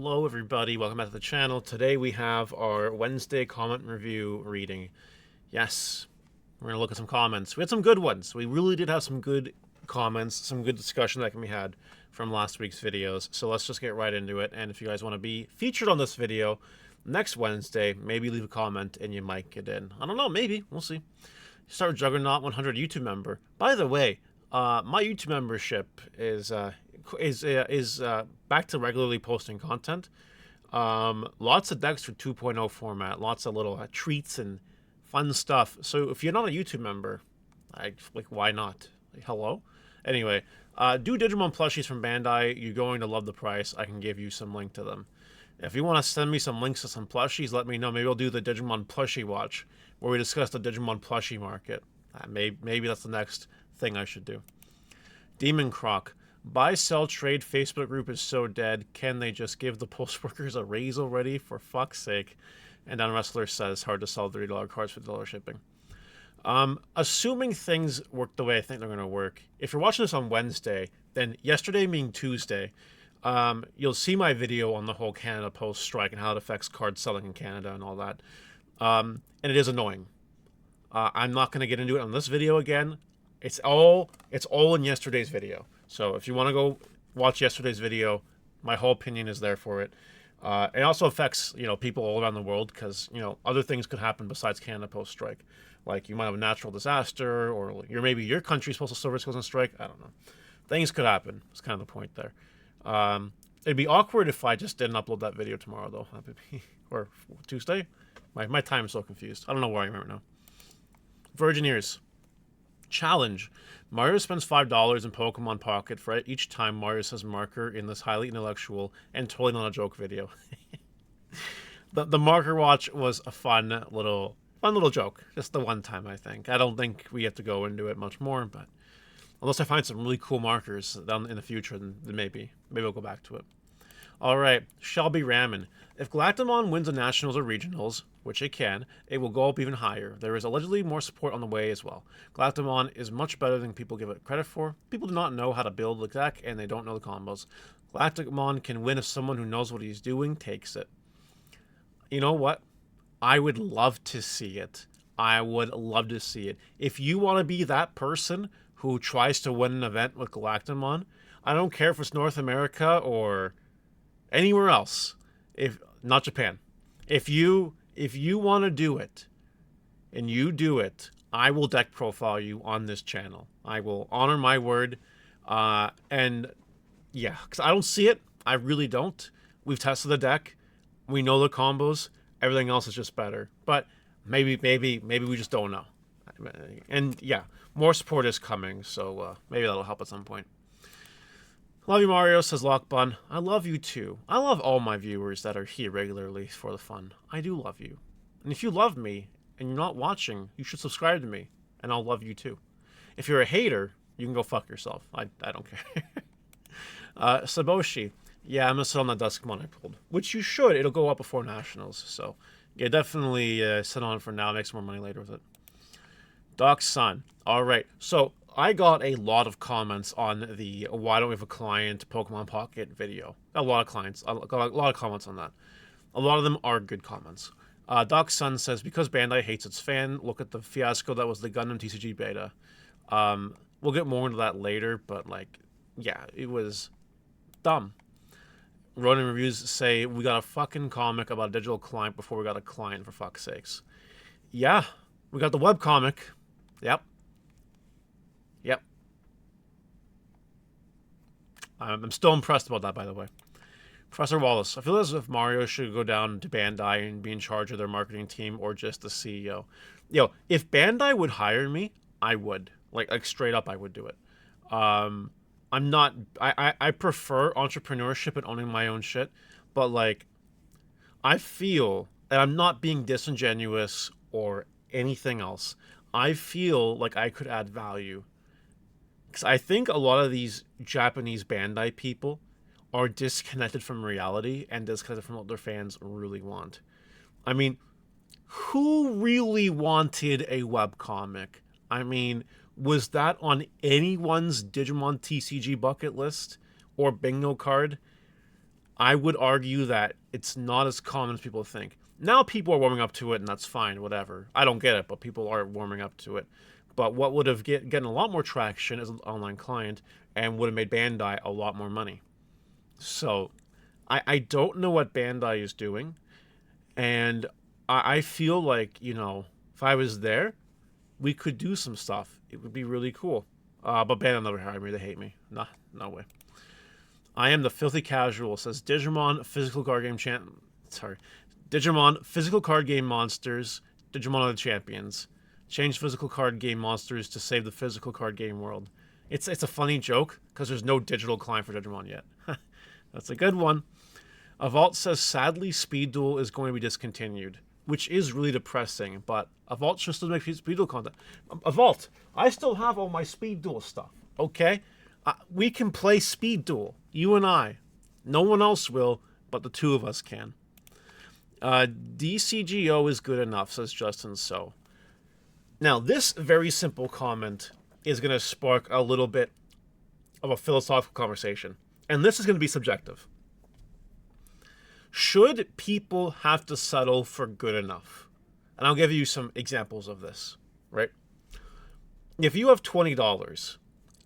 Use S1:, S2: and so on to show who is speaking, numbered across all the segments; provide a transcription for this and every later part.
S1: Hello everybody, welcome back to the channel. Today we have our Wednesday comment review reading. Yes, we're going to look at some comments. We had some good ones. We really did have some good comments, some good discussion that can be had from last week's videos. So let's just get right into it. And if you guys want to be featured on this video next Wednesday, maybe leave a comment and you might get in. I don't know, maybe. We'll see. Start with Juggernaut 100 YouTube member. By the way, my YouTube membership is back to regularly posting content. Lots of decks for 2.0 format, lots of little treats and fun stuff. So if you're not a YouTube member, why not? Hello? Anyway, do Digimon plushies from Bandai. You're going to love the price. I can give you some link to them. If you want to send me some links to some plushies, let me know. Maybe I'll do the Digimon plushie watch, where we discuss the Digimon plushie market. Maybe that's the next thing I should do. Demon Croc. Buy, sell, trade Facebook group is so dead. Can they just give the post workers a raise already? For fuck's sake. And then Wrestler says hard to sell $30 cards for $50 shipping. Assuming things work the way I think they're going to work. If you're watching this on Wednesday, then yesterday being Tuesday, you'll see my video on the whole Canada Post strike and how it affects card selling in Canada and all that. And it is annoying. I'm not going to get into it on this video again. It's all in yesterday's video. So if you want to go watch yesterday's video, my whole opinion is there for it. It also affects, people all around the world because, other things could happen besides Canada Post strike. Like you might have a natural disaster, or maybe your country's postal service goes on strike. I don't know. Things could happen. That's kind of the point there. It'd be awkward if I just didn't upload that video tomorrow, though. Or Tuesday. My time is so confused. I don't know where I am right now. Virgin Ears. Challenge. Mario spends $5 in Pokemon Pocket for each time Mario says marker in this highly intellectual and totally not a joke video. The marker watch was a fun little joke. Just the one time, I think. I don't think we have to go into it much more, but unless I find some really cool markers down in the future, then maybe we'll go back to it. Alright, Shelby Ramen. If Galactamon wins the Nationals or Regionals, which it can, it will go up even higher. There is allegedly more support on the way as well. Galactamon is much better than people give it credit for. People do not know how to build the deck, and they don't know the combos. Galactamon can win if someone who knows what he's doing takes it. You know what? I would love to see it. I would love to see it. If you want to be that person who tries to win an event with Galactamon, I don't care if it's North America or anywhere else, if not Japan. If you want to do it and you do it, I will deck profile you on this channel. I will honor my word. And yeah, because I don't see it. I really don't. We've tested the deck. We know the combos. Everything else is just better. But maybe we just don't know. And yeah, more support is coming, so maybe that'll help at some point. Love you, Mario, says Lockbun. I love you, too. I love all my viewers that are here regularly for the fun. I do love you. And if you love me and you're not watching, you should subscribe to me, and I'll love you, too. If you're a hater, you can go fuck yourself. I don't care. Saboshi. Yeah, I'm going to sit on that Duskmon I pulled. Which you should. It'll go up before Nationals. So, yeah, definitely sit on it for now. Make some more money later with it. Doc's Son. All right. So, I got a lot of comments on the why don't we have a client Pokemon Pocket video. A lot of comments on that. A lot of them are good comments. Doc's Son says, because Bandai hates its fan, look at the fiasco that was the Gundam TCG beta. We'll get more into that later, but yeah, it was dumb. Ronin Reviews say, we got a fucking comic about a digital client before we got a client, for fuck's sakes. Yeah, we got the webcomic. Yep. I'm still impressed about that, by the way. Professor Wallace. I feel as if Mario should go down to Bandai and be in charge of their marketing team, or just the CEO. If Bandai would hire me, I would. Like straight up, I would do it. I'm not... I prefer entrepreneurship and owning my own shit, but, I feel, and I'm not being disingenuous or anything else, I feel like I could add value. Because I think a lot of these Japanese Bandai people are disconnected from reality and disconnected from what their fans really want. I mean, who really wanted a webcomic? I mean, was that on anyone's Digimon TCG bucket list or bingo card? I would argue that it's not as common as people think. Now people are warming up to it, and that's fine, whatever. I don't get it, but people are warming up to it. But what would have gotten a lot more traction is an online client and would have made Bandai a lot more money. So I don't know what Bandai is doing. And I feel like, if I was there, we could do some stuff. It would be really cool. But Bandai never hired me. They hate me. Nah, no way. I am the filthy casual, says Digimon physical card game Digimon physical card game monsters. Digimon are the champions. Change physical card game monsters to save the physical card game world. It's a funny joke because there's no digital client for Digimon yet. That's a good one. Avault says, sadly, Speed Duel is going to be discontinued, which is really depressing, but Avault should still make Speed Duel content. Avault, I still have all my Speed Duel stuff, okay? We can play Speed Duel, you and I. No one else will, but the two of us can. DCGO is good enough, says Justin So. Now, this very simple comment is going to spark a little bit of a philosophical conversation, and this is going to be subjective. Should people have to settle for good enough? And I'll give you some examples of this, right? If you have $20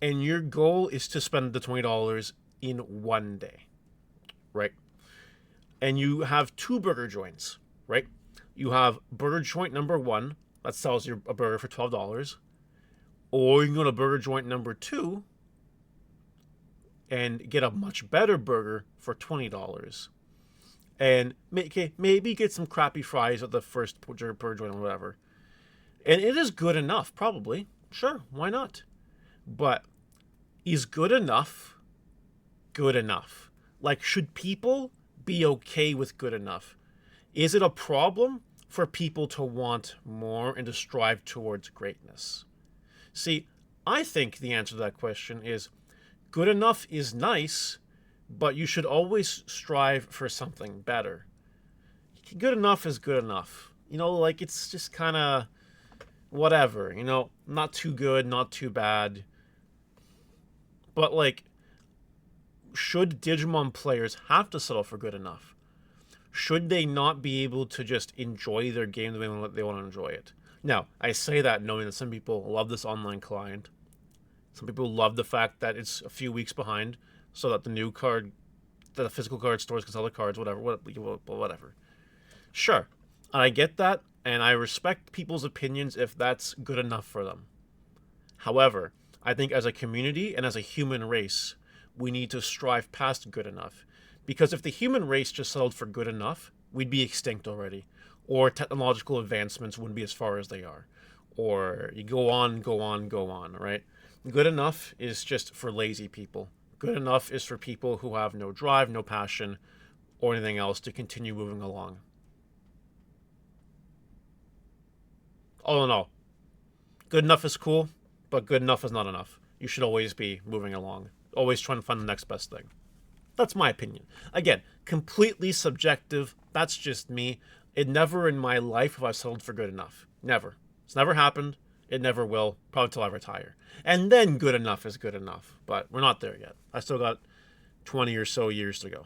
S1: and your goal is to spend the $20 in one day, right? And you have two burger joints, right? You have burger joint number 1 that sells you a burger for $12, or you can go to burger joint number 2 and get a much better burger for $20. And maybe get some crappy fries at the first burger joint or whatever. And it is good enough, probably. Sure, why not? But is good enough good enough? Like, should people be okay with good enough? Is it a problem for people to want more and to strive towards greatness? See, I think the answer to that question is good enough is nice, but you should always strive for something better. Good enough is good enough. Like, it's just kind of whatever, not too good, not too bad. But, like, should Digimon players have to settle for good enough? Should they not be able to just enjoy their game the way they want to enjoy it? Now, I say that knowing that some people love this online client. Some people love the fact that it's a few weeks behind, so that the physical card stores can sell the cards, whatever. Sure, I get that, and I respect people's opinions if that's good enough for them. However, I think as a community and as a human race, we need to strive past good enough. Because if the human race just settled for good enough, we'd be extinct already. Or technological advancements wouldn't be as far as they are. Or you go on, right? Good enough is just for lazy people. Good enough is for people who have no drive, no passion, or anything else to continue moving along. All in all, good enough is cool, but good enough is not enough. You should always be moving along. Always trying to find the next best thing. That's my opinion. Again, completely subjective. That's just me. It never in my life have I settled for good enough. Never. It's never happened. It never will. Probably until I retire. And then good enough is good enough. But we're not there yet. I still got 20 or so years to go.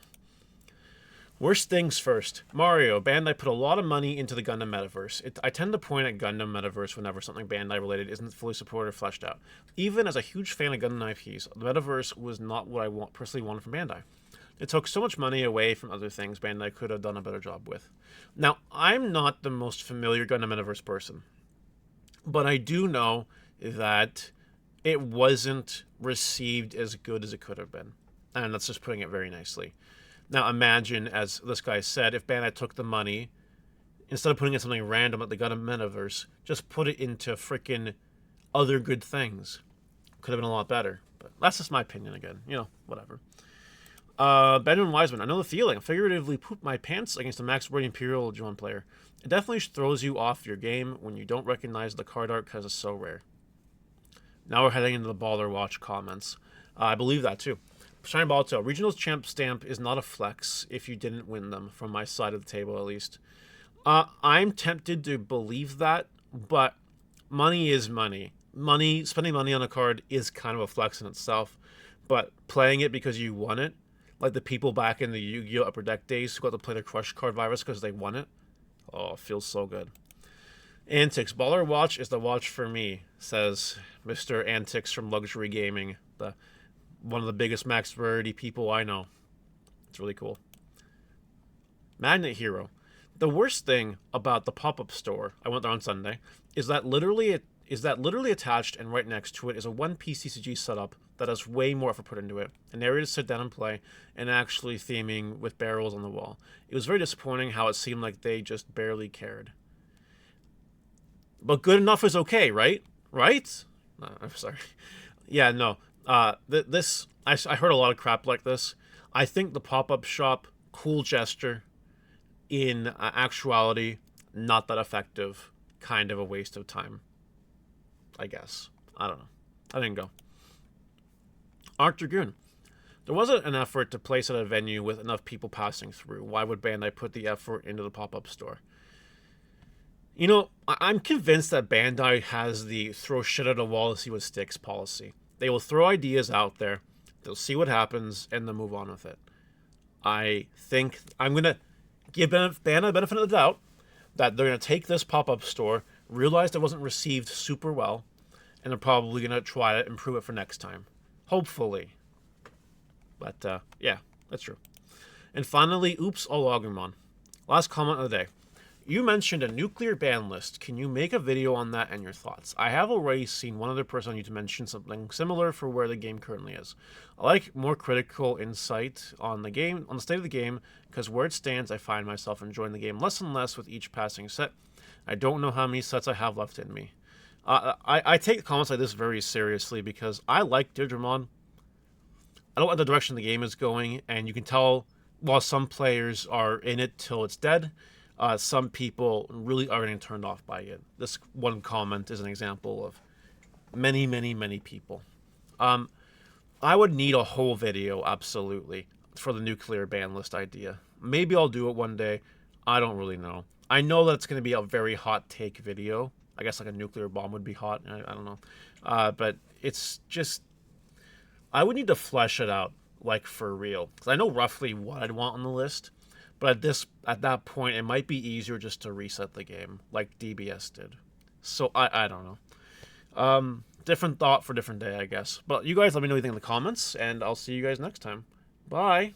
S1: Worst things first. Mario. Bandai put a lot of money into the Gundam Metaverse. I tend to point at Gundam Metaverse whenever something Bandai related isn't fully supported or fleshed out. Even as a huge fan of Gundam IPs, the Metaverse was not what I personally wanted from Bandai. It took so much money away from other things Bandai could have done a better job with. Now, I'm not the most familiar Gundam Metaverse person, but I do know that it wasn't received as good as it could have been. And that's just putting it very nicely. Now imagine, as this guy said, if Bandai took the money, instead of putting in something random at the Gundam Metaverse, just put it into freaking other good things. Could have been a lot better. But that's just my opinion again. Whatever. Benjamin Wiseman, I know the feeling. I figuratively pooped my pants against a Max Brody Imperial Digimon player. It definitely throws you off your game when you don't recognize the card art because it's so rare. Now we're heading into the Baller Watch comments. I believe that too. Shine Balto, Regionals Champ Stamp is not a flex if you didn't win them, from my side of the table at least. I'm tempted to believe that, but money is money. Spending money on a card is kind of a flex in itself, but playing it because you won it, Like the people back in the Yu-Gi-Oh! Upper Deck days who got to play the Crush Card virus because they won it. Oh, it feels so good. Antics. Baller watch is the watch for me, says Mr. Antics from Luxury Gaming. One of the biggest max rarity people I know. It's really cool. Magnet Hero. The worst thing about the pop-up store, I went there on Sunday, is that literally attached and right next to it is a one-piece DCG setup that has way more effort put into it, an area to sit down and play, and actually theming with barrels on the wall. It was very disappointing how it seemed like they just barely cared. But good enough is okay, right? Right? No, I'm sorry. Yeah, no. I heard a lot of crap like this. I think the pop-up shop, cool gesture. In actuality, not that effective. Kind of a waste of time. I guess. I don't know. I didn't go. Art Dragoon. There wasn't an effort to place at a venue with enough people passing through. Why would Bandai put the effort into the pop-up store? You know, I'm convinced that Bandai has the throw shit at a wall to see what sticks policy. They will throw ideas out there, they'll see what happens, and they'll move on with it. I think I'm going to give Bandai the benefit of the doubt that they're going to take this pop-up store, realize it wasn't received super well, and they're probably going to try to improve it for next time. Hopefully. But, yeah, that's true. And finally, Oops Olagumon. Last comment of the day. You mentioned a nuclear ban list. Can you make a video on that and your thoughts? I have already seen one other person on YouTube mention something similar for where the game currently is. I like more critical insight on the game, on the state of the game, because where it stands, I find myself enjoying the game less and less with each passing set. I don't know how many sets I have left in me. I take comments like this very seriously because I like Digimon. I don't like the direction the game is going, and you can tell while some players are in it till it's dead, some people really are getting turned off by it. This one comment is an example of many, many, many people. I would need a whole video, absolutely, for the nuclear ban list idea. Maybe I'll do it one day. I don't really know. I know that it's going to be a very hot take video. I guess like a nuclear bomb would be hot. I don't know. But it's just... I would need to flesh it out, like, for real. Because I know roughly what I'd want on the list. But at that point, it might be easier just to reset the game, like DBS did. So, I don't know. Different thought for different day, I guess. But you guys let me know what you think in the comments, and I'll see you guys next time. Bye!